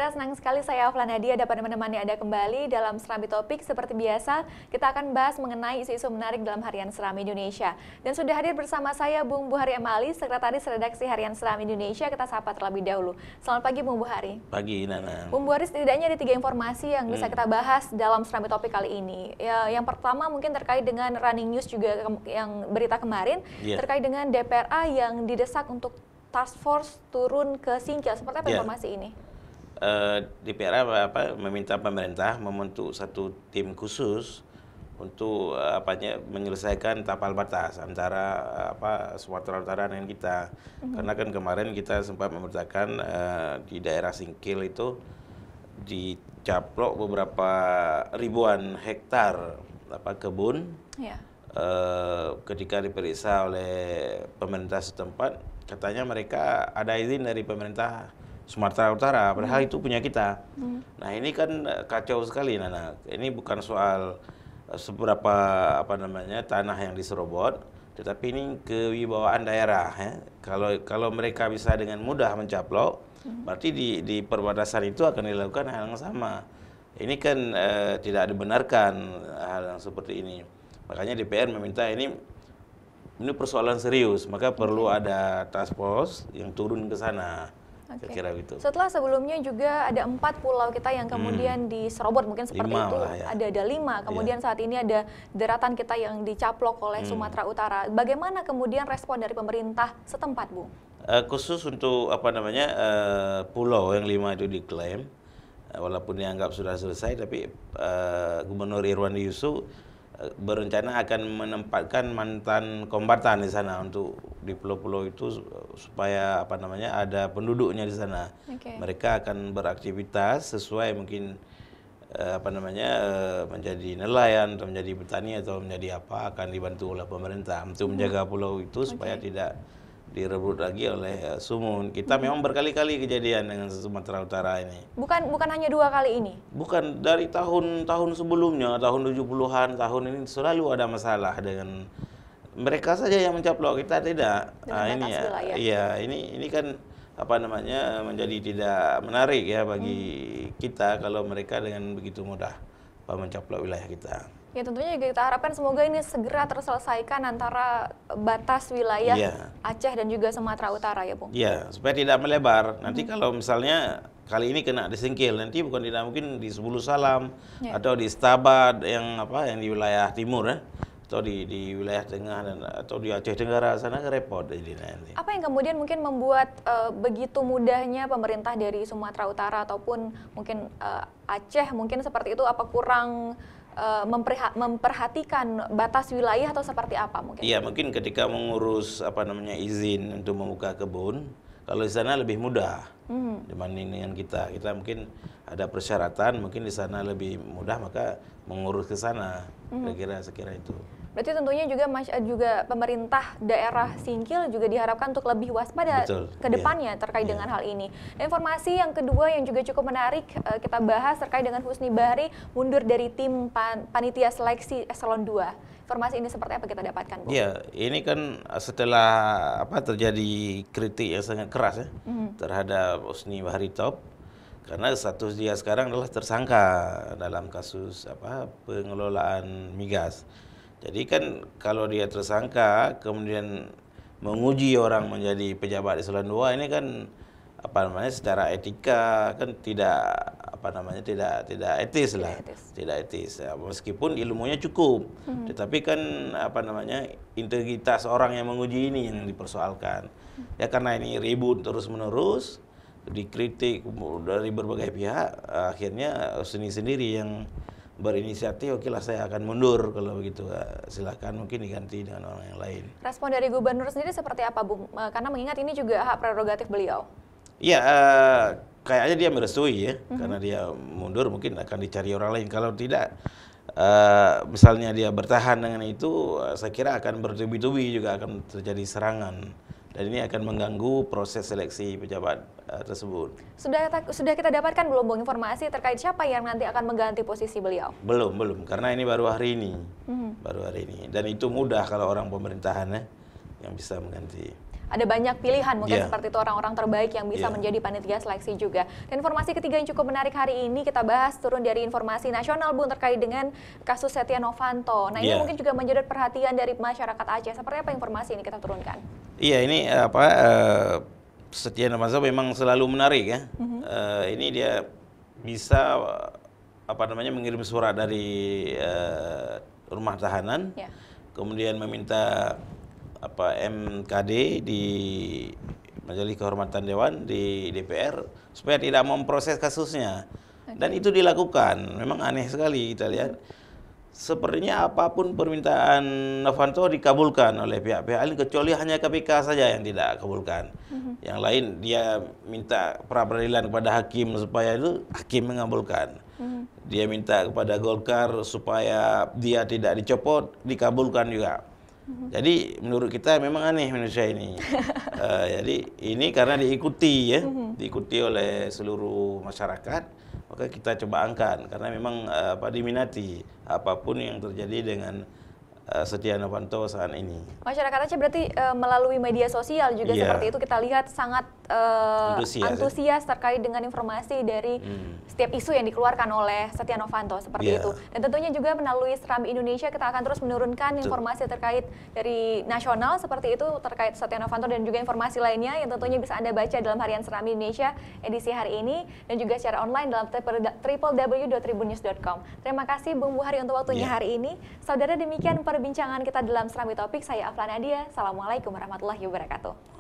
Saudara, senang sekali saya Afla Nadia dapat menemani Anda kembali dalam Serambi Topik. Seperti biasa, kita akan bahas mengenai isu-isu menarik dalam Harian Serambi Indonesia. Dan sudah hadir bersama saya Bung Buhari Amali, Sekretaris Redaksi Harian Serambi Indonesia. Kita sapa terlebih dahulu. Selamat pagi Bung Buhari. Pagi Nana. Bung Buhari, setidaknya ada 3 informasi yang bisa kita bahas dalam Serambi Topik kali ini. Yang pertama mungkin terkait dengan running news juga yang berita kemarin, terkait dengan DPRA yang didesak untuk task force turun ke Singkil. Seperti apa informasi ini? DPRA meminta pemerintah membentuk satu tim khusus untuk menyelesaikan tapal batas antara Sumatera Utara dengan kita. Karena kan kemarin kita sempat memberitakan di daerah Singkil itu dicaplok beberapa ribuan hektar kebun. Ketika diperiksa oleh pemerintah setempat, katanya mereka ada izin dari pemerintah Sumatera Utara, padahal itu punya kita. Nah ini kan kacau sekali, Nana. Ini bukan soal seberapa tanah yang diserobot, tetapi ini kewibawaan daerah. Kalau mereka bisa dengan mudah mencaplok, berarti di perbatasan itu akan dilakukan hal yang sama. Ini kan tidak dibenarkan hal yang seperti ini. Makanya DPR meminta ini persoalan serius, maka perlu ada task force yang turun ke sana. Kira gitu. Setelah sebelumnya juga ada 4 pulau kita yang kemudian diserobot, mungkin seperti 5 itu, ada 5. Kemudian saat ini ada daratan kita yang dicaplok oleh Sumatera Utara. Bagaimana kemudian respon dari pemerintah setempat, Bu? Khusus untuk pulau yang 5 itu diklaim, walaupun dianggap sudah selesai, tapi Gubernur Irwan Yusuf berencana akan menempatkan mantan kombatan di sana untuk di pulau-pulau itu supaya ada penduduknya di sana. Mereka akan beraktivitas sesuai mungkin menjadi nelayan atau menjadi petani atau menjadi akan dibantu oleh pemerintah untuk menjaga pulau itu supaya tidak direbut lagi oleh Sumun. Kita memang berkali-kali kejadian dengan Sumatera Utara ini. Bukan hanya 2 kali ini? Bukan, dari tahun sebelumnya, tahun 70-an, tahun ini selalu ada masalah dengan mereka saja yang mencaplok, kita tidak. Ini kan menjadi tidak menarik ya bagi kita kalau mereka dengan begitu mudah mencaplok wilayah kita. Ya tentunya juga kita harapkan semoga ini segera terselesaikan antara batas wilayah Aceh dan juga Sumatera Utara ya, Bung. Iya, supaya tidak melebar. Nanti kalau misalnya kali ini kena di Singkil, nanti tidak mungkin di Sebulu Salam atau di Stabat yang di wilayah timur atau di wilayah tengah atau di Aceh Tenggara sana repot jadi nanti. Apa yang kemudian mungkin membuat begitu mudahnya pemerintah dari Sumatera Utara ataupun mungkin Aceh mungkin seperti itu, apa kurang memperhatikan batas wilayah atau seperti apa mungkin? Iya, mungkin ketika mengurus izin untuk membuka kebun, kalau di sana lebih mudah dibanding dengan kita. Kita mungkin ada persyaratan, mungkin di sana lebih mudah, maka mengurus ke sana. Sekira itu. Berarti tentunya juga pemerintah daerah Singkil juga diharapkan untuk lebih waspada ke depannya terkait dengan hal ini. Dan informasi yang kedua yang juga cukup menarik kita bahas terkait dengan Husni Bahri mundur dari tim panitia seleksi Eselon 2. Informasi ini seperti apa kita dapatkan, Bu? Iya, ini kan setelah terjadi kritik yang sangat keras terhadap Husni Bahri Top, karena status dia sekarang adalah tersangka dalam kasus pengelolaan migas. Jadi kan kalau dia tersangka kemudian menguji orang menjadi pejabat Eselon 2 ini kan secara etika kan tidak etis lah. Tidak etis. Meskipun ilmunya cukup, tetapi kan integritas orang yang menguji ini yang dipersoalkan. Ya karena ini ribut terus-menerus, dikritik dari berbagai pihak, akhirnya Husni sendiri yang berinisiatif, oke lah saya akan mundur kalau begitu, silahkan mungkin diganti dengan orang yang lain. Respon dari gubernur sendiri seperti apa, Bu? Karena mengingat ini juga hak prerogatif beliau. Iya, kayaknya dia merestui karena dia mundur mungkin akan dicari orang lain. Kalau tidak, misalnya dia bertahan dengan itu, saya kira akan bertubi-tubi juga akan terjadi serangan. Dan ini akan mengganggu proses seleksi pejabat tersebut. Sudah kita dapatkan belum, Bung, informasi terkait siapa yang nanti akan mengganti posisi beliau? Belum, karena ini baru hari ini. Dan itu mudah kalau orang pemerintahan yang bisa mengganti. ada banyak pilihan mungkin seperti itu orang-orang terbaik yang bisa menjadi panitia seleksi juga. Dan informasi ketiga yang cukup menarik hari ini kita bahas turun dari informasi nasional Bung terkait dengan kasus Setia Novanto. Nah ini mungkin juga menjadi perhatian dari masyarakat Aceh. Seperti apa informasi ini kita turunkan? Iya ini Setia Novanto memang selalu menarik ya. Ini dia bisa mengirim surat dari rumah tahanan, kemudian meminta MKD di Majelis Kehormatan Dewan di DPR supaya tidak memproses kasusnya. Dan itu dilakukan. Memang aneh sekali kita lihat. Sepertinya apapun permintaan Novanto dikabulkan oleh pihak-pihak lain kecuali hanya KPK saja yang tidak kabulkan. Yang lain dia minta pra peradilan kepada hakim supaya itu hakim mengabulkan. Dia minta kepada Golkar supaya dia tidak dicopot, dikabulkan juga. Jadi menurut kita memang aneh Indonesia ini. Jadi ini karena diikuti diikuti oleh seluruh masyarakat. Maka kita coba angkat karena memang diminati apapun yang terjadi dengan Setia Novanto saat ini. Masyarakat Aceh berarti melalui media sosial juga seperti itu kita lihat sangat antusias terkait dengan informasi dari setiap isu yang dikeluarkan oleh Setia Novanto seperti itu. Dan tentunya juga melalui Serambi Indonesia kita akan terus menurunkan informasi terkait dari nasional seperti itu terkait Setia Novanto dan juga informasi lainnya yang tentunya bisa Anda baca dalam harian Serambi Indonesia edisi hari ini dan juga secara online dalam www.tribunnews.com. Terima kasih Bung Buhari untuk waktunya hari ini. Saudara, demikian perbincangan kita dalam Serambi Topik. Saya Afla Nadia. Assalamualaikum warahmatullahi wabarakatuh.